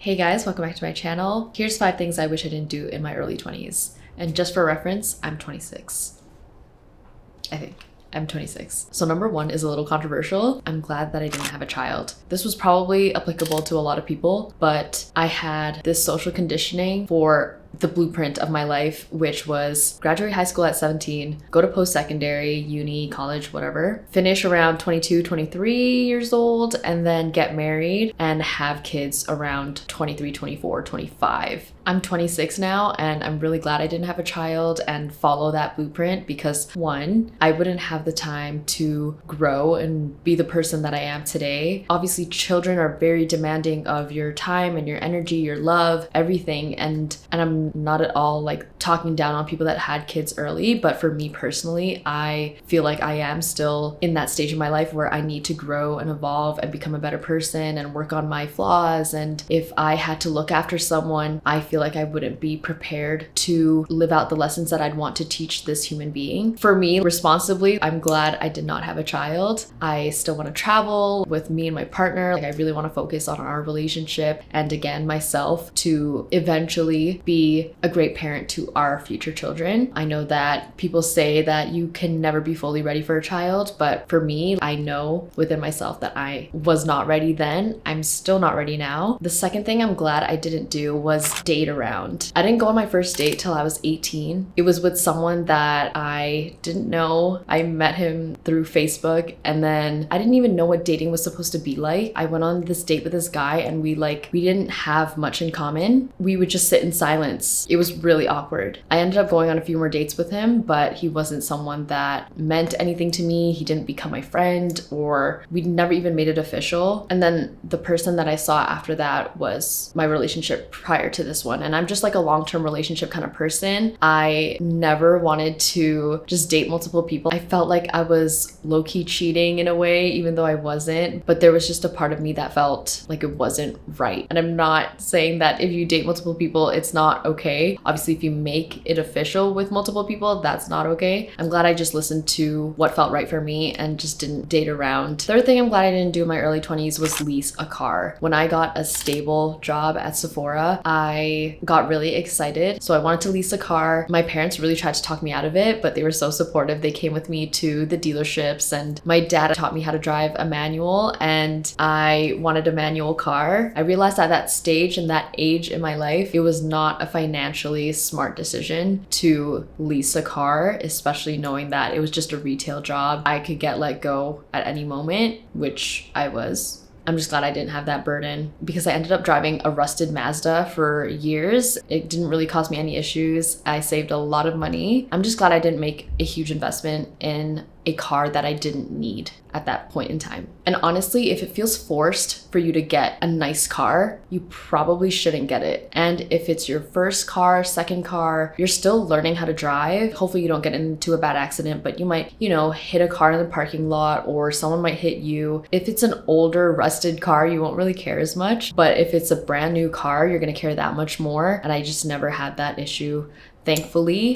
Hey guys, welcome back to my channel. Here's 5 things I wish I didn't do in my early 20s. And just for reference, I'm 26. I think. I'm 26. So number 1 is a little controversial. I'm glad that I didn't have a child. This was probably applicable to a lot of people, but I had this social conditioning for the blueprint of my life, which was graduate high school at 17, go to post-secondary, uni, college, whatever, finish around 22, 23 years old, and then get married and have kids around 23, 24, 25. I'm 26 now, and I'm really glad I didn't have a child and follow that blueprint because 1, I wouldn't have the time to grow and be the person that I am today. Obviously, children are very demanding of your time and your energy, your love, everything, and I'm not at all like talking down on people that had kids early, but for me personally, I feel like I am still in that stage of my life where I need to grow and evolve and become a better person and work on my flaws. And if I had to look after someone, I feel like I wouldn't be prepared to live out the lessons that I'd want to teach this human being. For me, responsibly, I'm glad I did not have a child. I still want to travel with me and my partner. Like, I really want to focus on our relationship and again, myself to eventually be a great parent to our future children. I know that people say that you can never be fully ready for a child, but for me, I know within myself that I was not ready then. I'm still not ready now. The second thing I'm glad I didn't do was date around. I didn't go on my first date till I was 18. It was with someone that I didn't know. I met him through Facebook, and then I didn't even know what dating was supposed to be like. I went on this date with this guy and we didn't have much in common. We would just sit in silence. It was really awkward. I ended up going on a few more dates with him, but he wasn't someone that meant anything to me. He didn't become my friend, or we never even made it official. And then the person that I saw after that was my relationship prior to this one. And I'm just like a long-term relationship kind of person. I never wanted to just date multiple people. I felt like I was low-key cheating in a way, even though I wasn't. But there was just a part of me that felt like it wasn't right. And I'm not saying that if you date multiple people, it's not okay. Obviously, if you make it official with multiple people, that's not okay. I'm glad I just listened to what felt right for me and just didn't date around. Third thing I'm glad I didn't do in my early 20s was lease a car. When I got a stable job at Sephora, I got really excited. So I wanted to lease a car. My parents really tried to talk me out of it, but they were so supportive. They came with me to the dealerships, and my dad taught me how to drive a manual, and I wanted a manual car. I realized at that stage and that age in my life, it was not a financially smart decision to lease a car, especially knowing that it was just a retail job. I could get let go at any moment, which I was. I'm just glad I didn't have that burden because I ended up driving a rusted Mazda for years. It didn't really cause me any issues. I saved a lot of money. I'm just glad I didn't make a huge investment in a car that I didn't need at that point in time. And honestly, if it feels forced for you to get a nice car, you probably shouldn't get it. And if it's your first car, second car, you're still learning how to drive. Hopefully you don't get into a bad accident, but you might, hit a car in the parking lot, or someone might hit you. If it's an older, rusted car, you won't really care as much. But if it's a brand new car, you're gonna care that much more. And I just never had that issue, thankfully.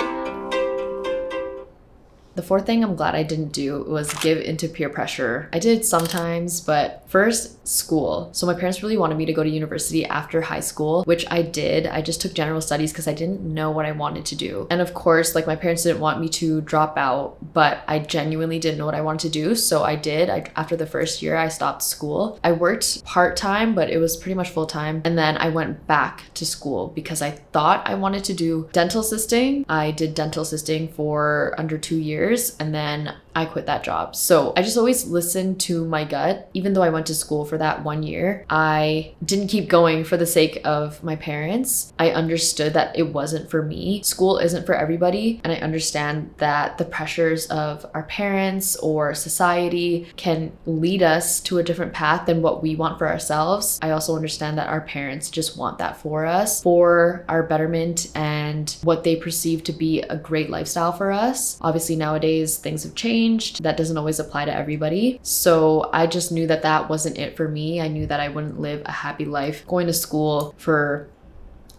The fourth thing I'm glad I didn't do was give into peer pressure. I did sometimes, but first, school. So my parents really wanted me to go to university after high school, which I did. I just took general studies because I didn't know what I wanted to do. And of course, my parents didn't want me to drop out, but I genuinely didn't know what I wanted to do. So I did. After the first year, I stopped school. I worked part-time, but it was pretty much full-time. And then I went back to school because I thought I wanted to do dental assisting. I did dental assisting for under 2 years. And then I quit that job. So I just always listened to my gut. Even though I went to school for that 1 year, I didn't keep going for the sake of my parents. I understood that it wasn't for me. School isn't for everybody. And I understand that the pressures of our parents or society can lead us to a different path than what we want for ourselves. I also understand that our parents just want that for us, for our betterment and what they perceive to be a great lifestyle for us. Obviously, nowadays things have changed. That doesn't always apply to everybody. So I just knew that that wasn't it for me. I knew that I wouldn't live a happy life going to school for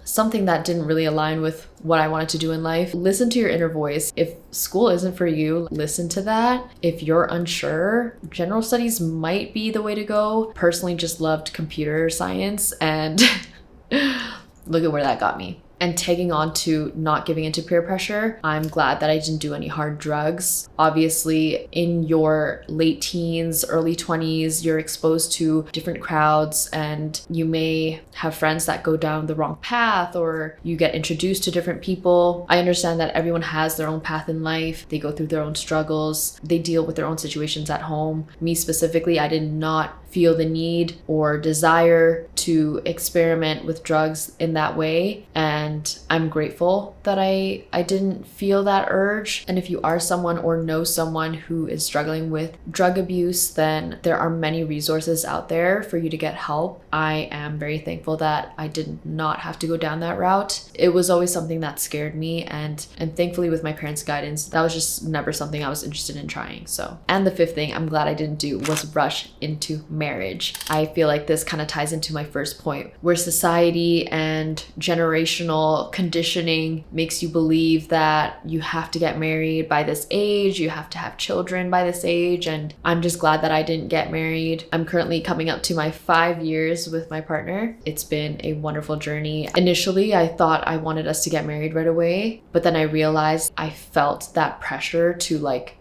something that didn't really align with what I wanted to do in life. Listen to your inner voice. If school isn't for you, listen to that. If you're unsure, general studies might be the way to go. Personally, just loved computer science and look at where that got me. And tagging on to not giving into peer pressure, I'm glad that I didn't do any hard drugs. Obviously, in your late teens, early 20s, you're exposed to different crowds and you may have friends that go down the wrong path or you get introduced to different people. I understand that everyone has their own path in life. They go through their own struggles. They deal with their own situations at home. Me specifically, I did not feel the need or desire to experiment with drugs in that way, and I'm grateful that I didn't feel that urge. And if you are someone or know someone who is struggling with drug abuse, then there are many resources out there for you to get help. I am very thankful that I did not have to go down that route. It was always something that scared me, and thankfully with my parents' guidance, that was just never something I was interested in trying. So, and the fifth thing I'm glad I didn't do was rush into marriage. I feel like this kind of ties into my first point, where society and generational conditioning makes you believe that you have to get married by this age, you have to have children by this age, and I'm just glad that I didn't get married. I'm currently coming up to my 5 years with my partner. It's been a wonderful journey. Initially, I thought I wanted us to get married right away, but then I realized I felt that pressure to like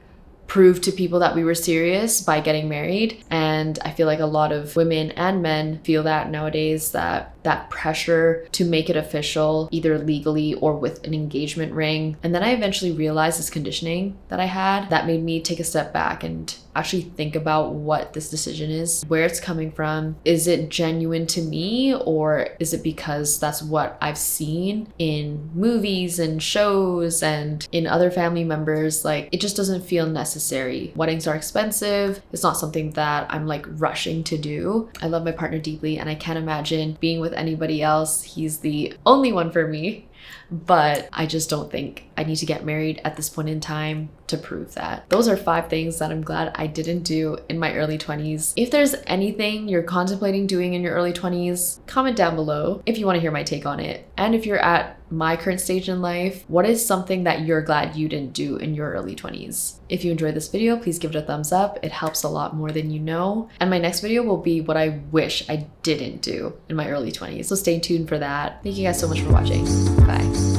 prove to people that we were serious by getting married. And I feel like a lot of women and men feel that nowadays, that pressure to make it official, either legally or with an engagement ring. And then I eventually realized this conditioning that I had that made me take a step back and actually think about what this decision is, where it's coming from. Is it genuine to me, or is it because that's what I've seen in movies and shows and in other family members? Like, it just doesn't feel necessary. Weddings are expensive. It's not something that I'm like rushing to do. I love my partner deeply and I can't imagine being with anybody else. He's the only one for me. But I just don't think I need to get married at this point in time to prove that. Those are 5 things that I'm glad I didn't do in my early 20s. If there's anything you're contemplating doing in your early 20s, comment down below if you want to hear my take on it. And if you're at my current stage in life, what is something that you're glad you didn't do in your early 20s? If you enjoyed this video, please give it a thumbs up. It helps a lot more than you know. And my next video will be what I wish I didn't do in my early 20s. So stay tuned for that. Thank you guys so much for watching. Bye.